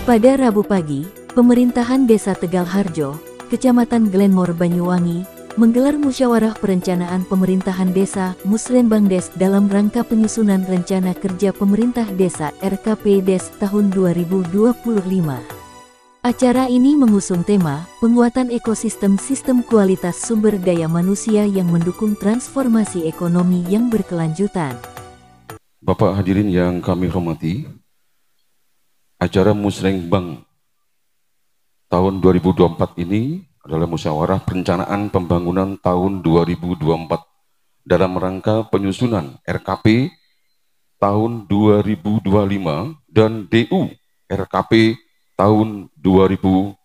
Pada Rabu pagi, pemerintahan Desa Tegal Harjo, Kecamatan Glenmore, Banyuwangi, menggelar musyawarah perencanaan pemerintahan desa Musrenbangdes dalam rangka penyusunan rencana kerja pemerintah desa RKP Des tahun 2025. Acara ini mengusung tema penguatan ekosistem sistem kualitas sumber daya manusia yang mendukung transformasi ekonomi yang berkelanjutan. Bapak hadirin yang kami hormati, acara Musrenbang tahun 2024 ini adalah musyawarah perencanaan pembangunan tahun 2024 dalam rangka penyusunan RKP tahun 2025 dan DU RKP tahun 2026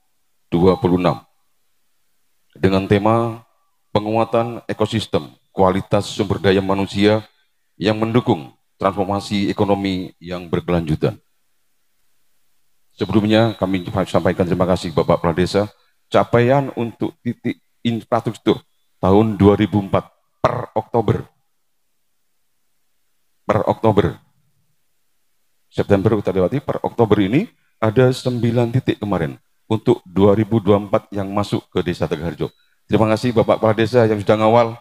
dengan tema penguatan ekosistem kualitas sumber daya manusia yang mendukung transformasi ekonomi yang berkelanjutan. Sebelumnya kami sampaikan terima kasih Bapak Kepala Desa, capaian untuk titik infrastruktur tahun 2004 per Oktober September kita lewati, per Oktober ini ada 9 titik kemarin untuk 2024 yang masuk ke Desa Tegal Harjo. Terima kasih Bapak Kepala Desa yang sudah ngawal.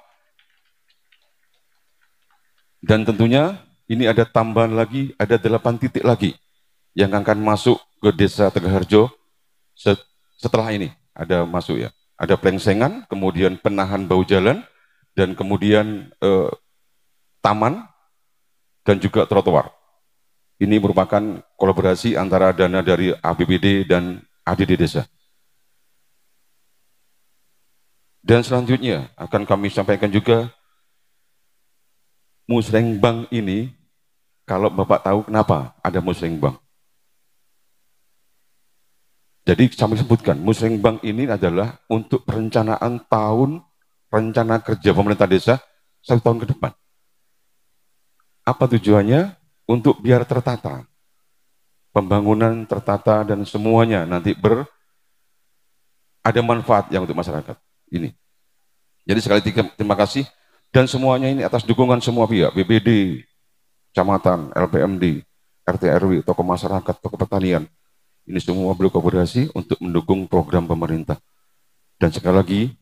Dan tentunya ini ada tambahan lagi, ada 8 titik lagi yang akan masuk ke Desa Tegal Harjo setelah ini. Ada masuk ya, ada plengsengan, kemudian penahan bau jalan, dan kemudian taman, dan juga trotoar. Ini merupakan kolaborasi antara dana dari APBD dan ADD Desa. Dan selanjutnya akan kami sampaikan juga, Musrenbang ini, kalau Bapak tahu kenapa ada Musrenbang. Jadi kami sebutkan, Musrenbang ini adalah untuk perencanaan tahun rencana kerja pemerintah desa 1 tahun ke depan. Apa tujuannya? Untuk biar tertata. Pembangunan tertata dan semuanya nanti ada manfaat yang untuk masyarakat. Ini. Jadi sekali terima kasih. Dan semuanya ini atas dukungan semua pihak, BPD, Kecamatan, LPMD, RT RW, tokoh masyarakat, tokoh pertanian. Ini semua berkolaborasi untuk mendukung program pemerintah. Dan sekali lagi,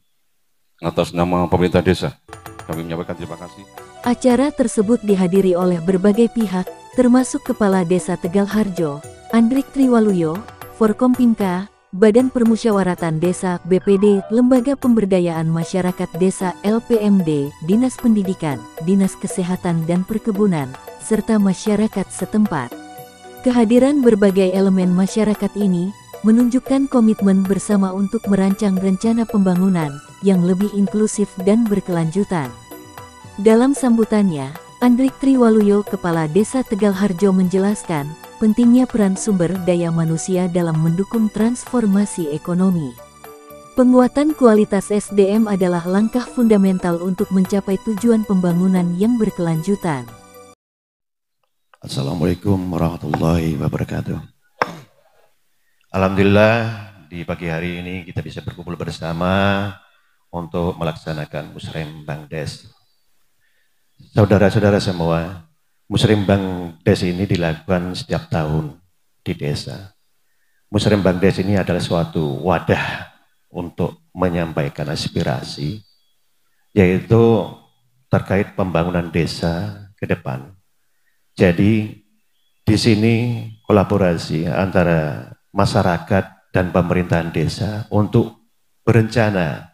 atas nama pemerintah desa, kami menyampaikan terima kasih. Acara tersebut dihadiri oleh berbagai pihak, termasuk Kepala Desa Tegal Harjo, Andrik Triwaluyo, Forkompimka, Badan Permusyawaratan Desa BPD, Lembaga Pemberdayaan Masyarakat Desa LPMD, Dinas Pendidikan, Dinas Kesehatan dan Perkebunan, serta masyarakat setempat. Kehadiran berbagai elemen masyarakat ini menunjukkan komitmen bersama untuk merancang rencana pembangunan yang lebih inklusif dan berkelanjutan. Dalam sambutannya, Andrik Triwaluyo, Kepala Desa Tegal Harjo menjelaskan pentingnya peran sumber daya manusia dalam mendukung transformasi ekonomi. Penguatan kualitas SDM adalah langkah fundamental untuk mencapai tujuan pembangunan yang berkelanjutan. Assalamualaikum warahmatullahi wabarakatuh. Alhamdulillah di pagi hari ini kita bisa berkumpul bersama untuk melaksanakan Musrenbangdes. Saudara-saudara semua, Musrenbangdes ini dilakukan setiap tahun di desa. Musrenbangdes ini adalah suatu wadah untuk menyampaikan aspirasi, yaitu terkait pembangunan desa ke depan. Jadi di sini kolaborasi antara masyarakat dan pemerintahan desa untuk berencana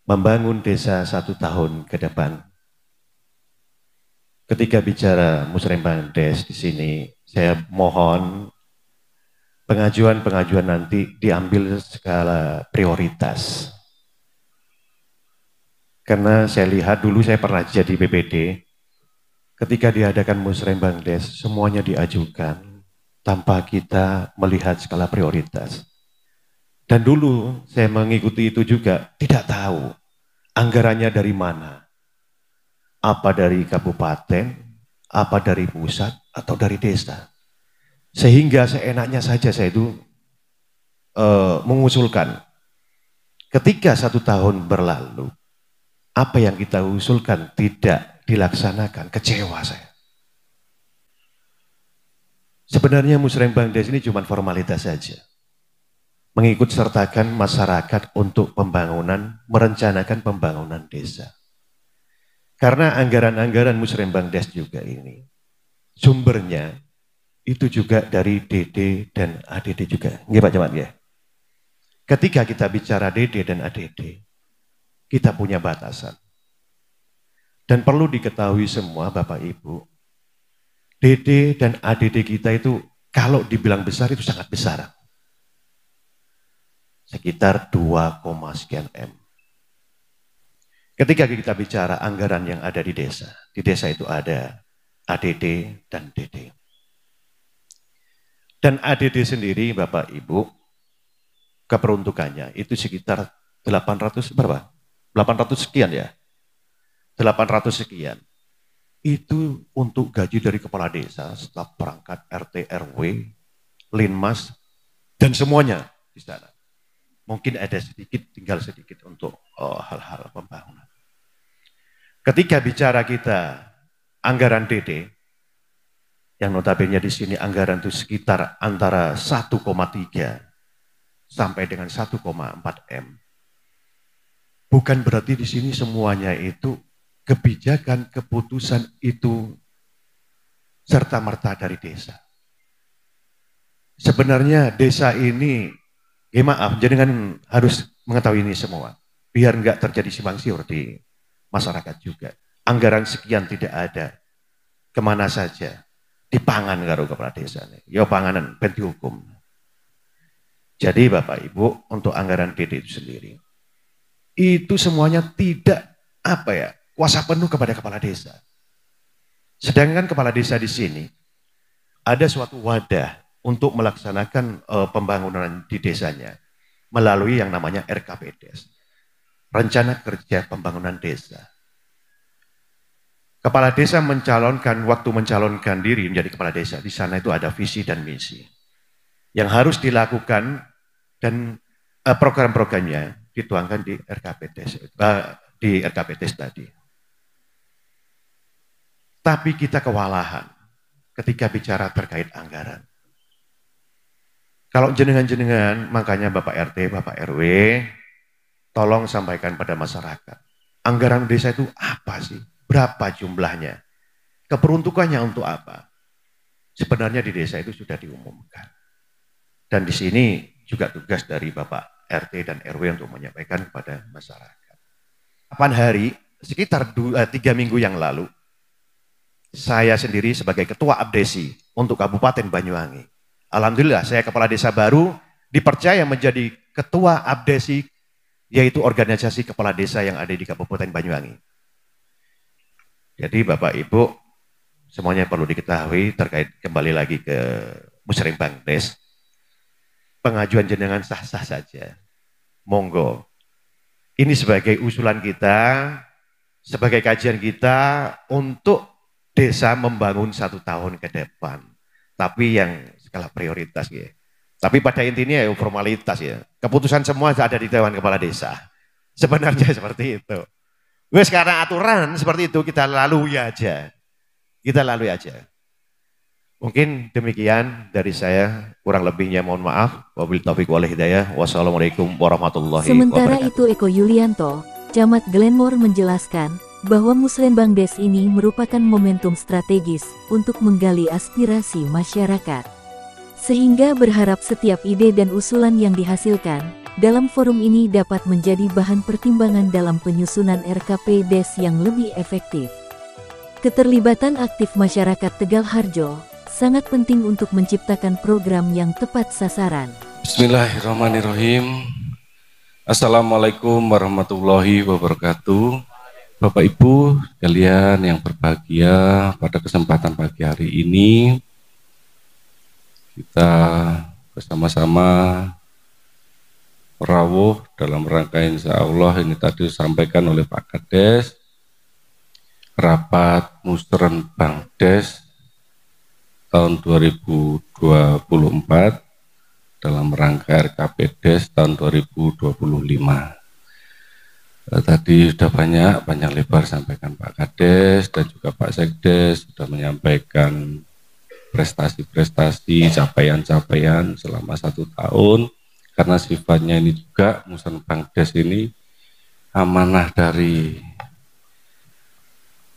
membangun desa 1 tahun ke depan. Ketika bicara Musrenbangdes di sini, saya mohon pengajuan-pengajuan nanti diambil skala prioritas. Karena saya lihat dulu saya pernah jadi BPD, ketika diadakan Musrenbangdes, semuanya diajukan tanpa kita melihat skala prioritas. Dan dulu saya mengikuti itu juga, tidak tahu anggarannya dari mana. Apa dari kabupaten, apa dari pusat, atau dari desa. Sehingga seenaknya saja saya itu mengusulkan, ketika 1 tahun berlalu, apa yang kita usulkan tidak dilaksanakan, kecewa saya. Sebenarnya Musrembang Des ini cuma formalitas saja. Mengikut sertakan masyarakat untuk pembangunan, merencanakan pembangunan desa. Karena anggaran-anggaran Musrembang Des juga ini, sumbernya itu juga dari DD dan ADD juga. Nggih Pak Camat ya. Ketika kita bicara DD dan ADD, kita punya batasan. Dan perlu diketahui semua Bapak Ibu, DD dan ADD kita itu kalau dibilang besar itu sangat besar. Sekitar 2, sekian M. Ketika kita bicara anggaran yang ada di desa itu ada ADD dan DD. Dan ADD sendiri Bapak Ibu, keperuntukannya itu sekitar 800 berapa? 800 sekian ya? 800 sekian. Itu untuk gaji dari kepala desa, staf perangkat RT, RW, Linmas, dan semuanya di sana. Mungkin ada sedikit, tinggal sedikit untuk hal-hal pembangunan. Ketika bicara kita anggaran DD, yang notabene di sini anggaran itu sekitar antara 1,3 sampai dengan 1,4 M. Bukan berarti di sini semuanya itu kebijakan, keputusan itu serta-merta dari desa. Sebenarnya desa ini, maaf, jenengan harus mengetahui ini semua. Biar enggak terjadi simpang siur di masyarakat juga. Anggaran sekian tidak ada. Kemana saja. Dipangan karo kepala desa. Ya panganan, penti hukum. Jadi Bapak Ibu, untuk anggaran DD itu sendiri, itu semuanya tidak kuasa penuh kepada kepala desa. Sedangkan kepala desa di sini ada suatu wadah untuk melaksanakan pembangunan di desanya melalui yang namanya RKPDes, Rencana Kerja Pembangunan Desa. Kepala desa waktu mencalonkan diri menjadi kepala desa, di sana itu ada visi dan misi yang harus dilakukan dan program-programnya dituangkan di RKPDes tadi. Tapi kita kewalahan ketika bicara terkait anggaran. Kalau jenengan-jenengan, makanya Bapak RT, Bapak RW, tolong sampaikan pada masyarakat. Anggaran desa itu apa sih? Berapa jumlahnya? Keperuntukannya untuk apa? Sebenarnya di desa itu sudah diumumkan. Dan di sini juga tugas dari Bapak RT dan RW untuk menyampaikan kepada masyarakat. 8 hari, sekitar 3 minggu yang lalu, saya sendiri sebagai Ketua Abdesi untuk Kabupaten Banyuwangi. Alhamdulillah saya kepala desa baru dipercaya menjadi Ketua Abdesi, yaitu organisasi kepala desa yang ada di Kabupaten Banyuwangi. Jadi Bapak Ibu, semuanya perlu diketahui terkait kembali lagi ke Musrembang Des. Pengajuan jenengan sah-sah saja. Monggo. Ini sebagai usulan kita, sebagai kajian kita untuk desa membangun 1 tahun ke depan. Tapi yang skala prioritas ya. Tapi pada intinya ya formalitas ya. Keputusan semua ada di Dewan Kepala Desa. Sebenarnya seperti itu. Wes karena aturan seperti itu kita lalui aja. Kita lalui aja. Mungkin demikian dari saya, kurang lebihnya mohon maaf. Wabillahi taufiq wal hidayah. Wassalamualaikum warahmatullahi wabarakatuh. Sementara itu Eko Yulianto, Camat Glenmore menjelaskan bahwa Musrembang Des ini merupakan momentum strategis untuk menggali aspirasi masyarakat. Sehingga berharap setiap ide dan usulan yang dihasilkan dalam forum ini dapat menjadi bahan pertimbangan dalam penyusunan RKP Des yang lebih efektif. Keterlibatan aktif masyarakat Tegal Harjo sangat penting untuk menciptakan program yang tepat sasaran. Bismillahirrahmanirrahim. Assalamualaikum warahmatullahi wabarakatuh. Bapak Ibu sekalian yang berbahagia, pada kesempatan pagi hari ini kita bersama-sama merawuh dalam rangka insya Allah ini tadi disampaikan oleh Pak Kades, rapat Musrembang Des tahun 2024 dalam rangka RKP Des tahun 2025. Tadi sudah banyak lebar sampaikan Pak Kades dan juga Pak Sekdes sudah menyampaikan prestasi-prestasi, capaian-capaian selama 1 tahun. Karena sifatnya ini juga Musrenbangdes ini amanah dari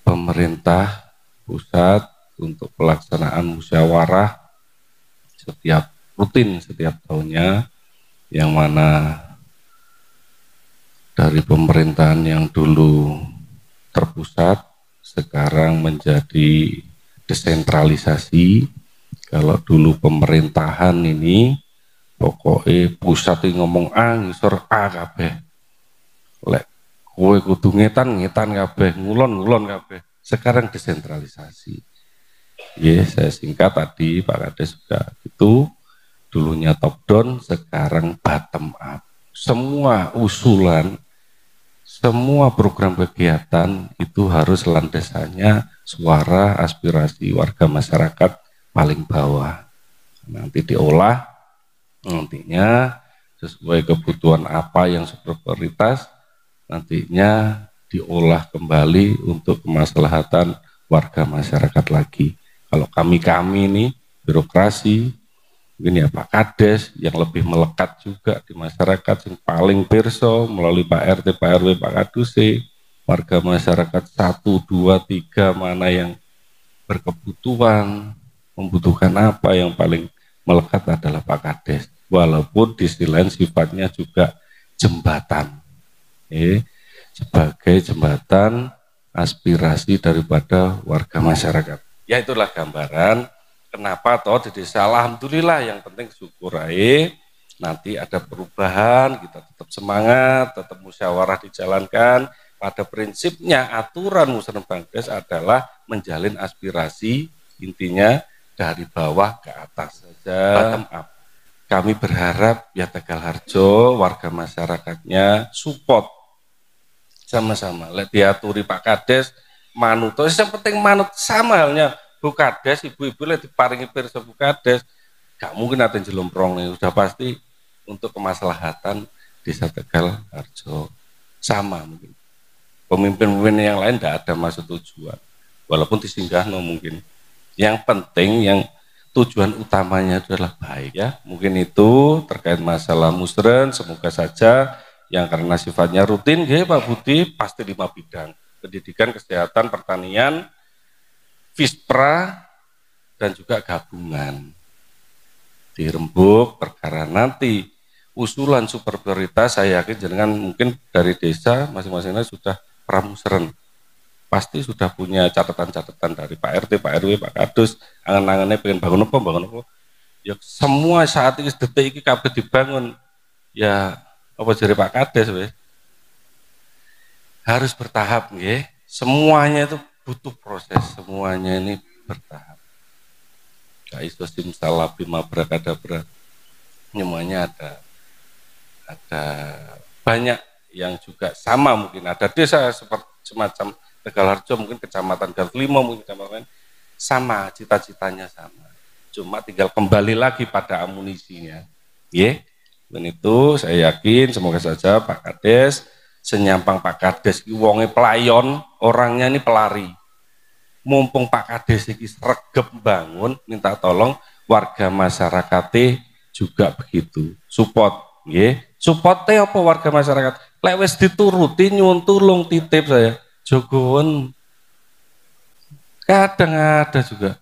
pemerintah pusat untuk pelaksanaan musyawarah rutin setiap tahunnya, yang mana dari pemerintahan yang dulu terpusat sekarang menjadi desentralisasi. Kalau dulu pemerintahan ini pokoknya pusat ngomong A ngisor A kabeh, lek kowe kudu ngetan kabeh, ngulon kabeh. Sekarang desentralisasi. Ya, saya singkat tadi Pak Kades juga itu, dulunya top down, sekarang bottom up. Semua usulan, semua program kegiatan itu harus landasannya suara aspirasi warga masyarakat paling bawah. Nanti diolah, nantinya sesuai kebutuhan apa yang prioritas, nantinya diolah kembali untuk kemaslahatan warga masyarakat lagi. Kalau kami ini birokrasi, mungkin ya Pak Kades yang lebih melekat juga di masyarakat, yang paling pirsa melalui Pak RT, Pak RW, Pak Kaduse, warga masyarakat 1, 2, 3 mana yang berkebutuhan, membutuhkan apa, yang paling melekat adalah Pak Kades. Walaupun di sisi lain sifatnya juga jembatan, sebagai jembatan aspirasi daripada warga masyarakat. Ya itulah gambaran kenapa toh di desa alhamdulillah, yang penting syukur aja, nanti ada perubahan, kita tetap semangat, tetap musyawarah dijalankan. Pada prinsipnya aturan Musrenbangdes adalah menjalin aspirasi, intinya dari bawah ke atas saja, bottom up. Kami berharap ya Tegalharjo, warga masyarakatnya support sama-sama. Lek diaturi Pak Kades manut, yang penting manut, sama halnya Bu Kades, ibu-ibu lek diparingi pirsa Bu Kades, gak mungkin ada jelomprong nih, sudah pasti untuk kemaslahatan desa Tegalharjo. Sama mungkin. Pemimpin-pemimpin yang lain tidak ada maksud tujuan, walaupun disinggahno mungkin. Yang penting, yang tujuan utamanya adalah baik ya. Mungkin itu terkait masalah musren, semoga saja yang karena sifatnya rutin, ya Pak Budi, pasti 5 bidang. Pendidikan, kesehatan, pertanian, FISPRA, dan juga gabungan. Dirembuk perkara nanti usulan super prioritas, saya yakin jenengan mungkin dari desa masing-masingnya sudah pramusren, pasti sudah punya catatan-catatan dari Pak RT, Pak RW, Pak Kadus, angan-angannya pengen bangun apa, ya semua saat ini detik ini kabeh dibangun, ya apa jadi Pak Kades weh, harus bertahap ya, semuanya itu butuh proses, semuanya ini bertahap. Gak iso simsalabim abrakadabra, semuanya ada banyak yang juga sama, mungkin ada desa seperti semacam Tegalharjo, mungkin kecamatan Garlimo, mungkin kecamatan sama, cita-citanya sama, cuma tinggal kembali lagi pada amunisinya, ya. Dan itu saya yakin semoga saja Pak Kades, senyampang Pak Kades wonge pelayon, orangnya ini pelari. Mumpung Pak Kades iki sregep bangun, minta tolong warga masyarakatnya juga begitu. Support, nggih. Supportnya apa warga masyarakat? Lek wis dituruti nyuwun tulung titip saya. Jogoan. Kadang ada juga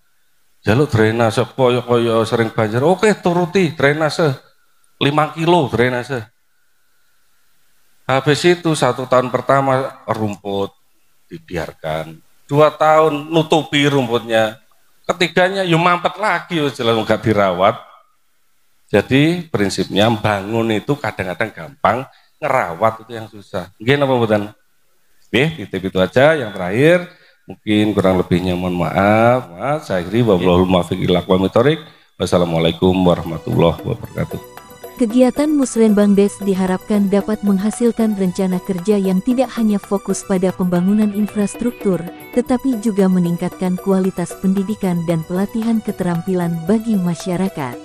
jaluk drainase koyo sering banjir. Oke, turuti drainase 5 kilo drainase. Habis itu 1 tahun pertama rumput dibiarkan, 2 tahun nutupi rumputnya, ketiganya yuk mampet lagi, jelas nggak dirawat. Jadi prinsipnya bangun itu kadang-kadang gampang, ngerawat itu yang susah. Nggih napa mboten? Nggih, titip itu aja. Yang terakhir, mungkin kurang lebihnya mohon maaf. Saya akhiri wallahul muwaffiq ila aqwamit thoriq. Wassalamualaikum warahmatullahi wabarakatuh. Kegiatan Musrenbangdes diharapkan dapat menghasilkan rencana kerja yang tidak hanya fokus pada pembangunan infrastruktur, tetapi juga meningkatkan kualitas pendidikan dan pelatihan keterampilan bagi masyarakat.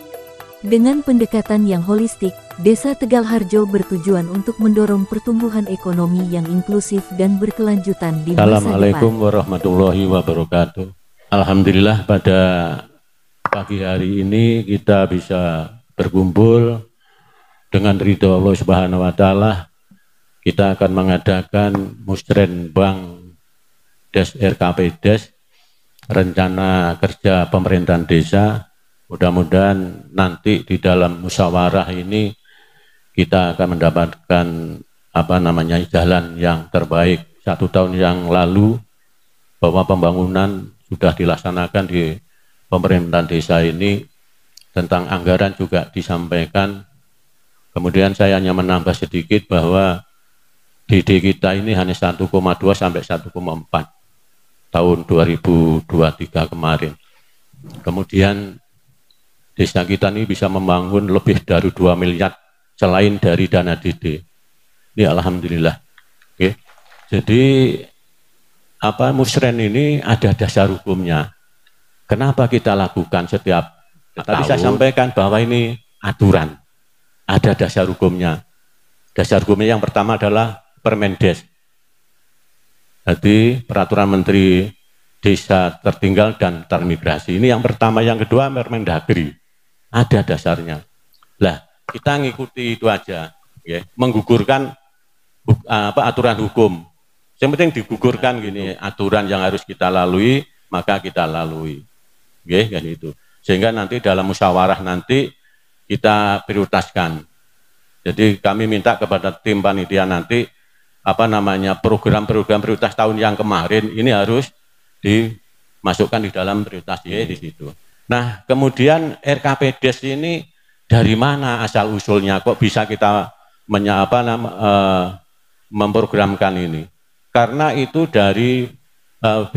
Dengan pendekatan yang holistik, Desa Tegal Harjo bertujuan untuk mendorong pertumbuhan ekonomi yang inklusif dan berkelanjutan di masa depan. Assalamualaikum warahmatullahi wabarakatuh. Alhamdulillah pada pagi hari ini kita bisa berkumpul dengan ridho Allah Subhanahu wa taala. Kita akan mengadakan Musrenbang Des RKP Des, rencana kerja pemerintahan desa. Mudah-mudahan nanti di dalam musyawarah ini kita akan mendapatkan jalan yang terbaik. 1 tahun yang lalu bahwa pembangunan sudah dilaksanakan di pemerintahan desa ini, tentang anggaran juga disampaikan. Kemudian saya hanya menambah sedikit bahwa DD kita ini hanya 1,2 sampai 1,4 tahun 2023 kemarin. Kemudian desa kita ini bisa membangun lebih dari 2 miliar selain dari dana DD. Ini alhamdulillah. Oke. Jadi Musren ini ada dasar hukumnya. Kenapa kita lakukan setiap tadi saya sampaikan bahwa ini aturan. Ada dasar hukumnya. Dasar hukumnya yang pertama adalah Permendes. Jadi peraturan Menteri Desa Tertinggal dan Transmigrasi. Ini yang pertama, yang kedua Permendagri. Ada dasarnya. Lah, kita ngikuti itu aja, ya. Menggugurkan aturan hukum. Yang penting digugurkan gini, aturan yang harus kita lalui, maka kita lalui. Oke, kan itu. Sehingga nanti dalam musyawarah nanti kita prioritaskan. Jadi kami minta kepada tim panitia nanti program-program prioritas tahun yang kemarin ini harus dimasukkan di dalam prioritas di situ. Nah, kemudian RKP Des ini dari mana asal usulnya? Kok bisa kita memprogramkan ini? Karena itu dari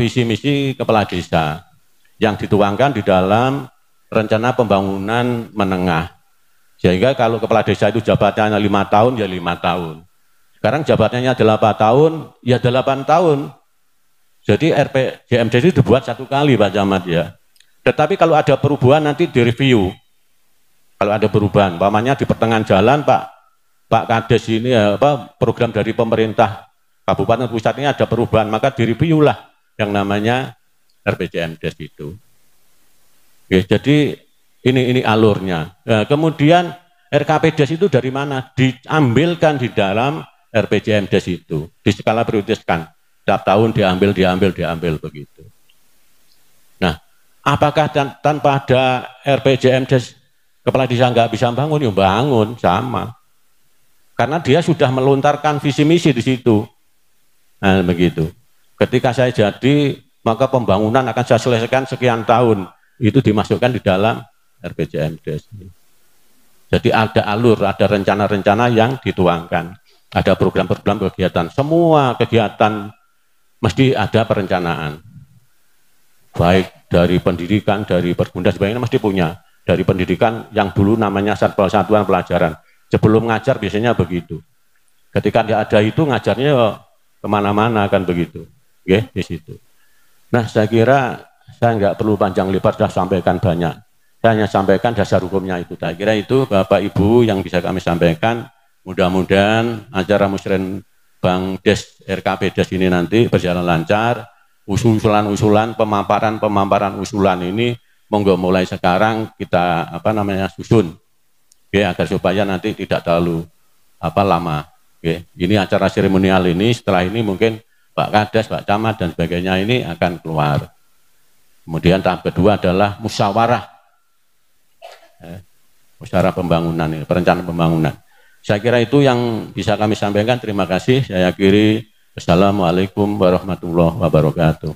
visi misi kepala desa yang dituangkan di dalam rencana pembangunan menengah. Sehingga kalau kepala desa itu jabatannya 5 tahun, ya 5 tahun. Sekarang jabatannya 8 tahun, ya 8 tahun. Jadi RPJMD itu dibuat 1 kali Pak Camat ya. Tetapi kalau ada perubahan nanti direview. Kalau ada perubahan, umpamanya di pertengahan jalan Pak Kades ini program dari pemerintah Kabupaten Pusat ini ada perubahan, maka direview lah yang namanya RPJMD itu. Oke, jadi ini alurnya. Nah, kemudian RKP Des itu dari mana? Diambilkan di dalam RPJMD itu, di skala prioritaskan. Setiap tahun diambil begitu. Nah, apakah tanpa ada RPJMD kepala desa nggak bisa bangun? Ya bangun, sama. Karena dia sudah melontarkan visi misi di situ. Nah, begitu. Ketika saya jadi, maka pembangunan akan saya selesaikan sekian tahun. Itu dimasukkan di dalam RPJMD. Jadi ada alur, ada rencana-rencana yang dituangkan. Ada program-program kegiatan. Semua kegiatan mesti ada perencanaan. Baik dari pendidikan, dari perguruan sebagainya mesti punya. Dari pendidikan yang dulu namanya satuan pelajaran. Sebelum ngajar biasanya begitu. Ketika dia ada itu ngajarnya kemana-mana kan begitu. Oke, di situ. Nah, saya kira saya nggak perlu panjang lebar, sudah sampaikan banyak. Saya hanya sampaikan dasar hukumnya itu. Saya kira itu Bapak Ibu yang bisa kami sampaikan. Mudah-mudahan acara Musrenbang Des RKP Des ini nanti berjalan lancar. Usulan-usulan, pemaparan usulan ini monggo mulai sekarang kita susun. Oke, agar supaya nanti tidak terlalu lama. Oke, ini acara seremonial ini, setelah ini mungkin Pak Kades, Pak Camat dan sebagainya ini akan keluar. Kemudian tahap kedua adalah musyawarah. Musyawarah pembangunan ini, perencanaan pembangunan. Saya kira itu yang bisa kami sampaikan. Terima kasih. Saya akhiri. Assalamualaikum warahmatullahi wabarakatuh.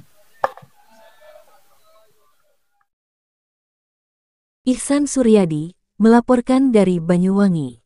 Ihsan Suryadi melaporkan dari Banyuwangi.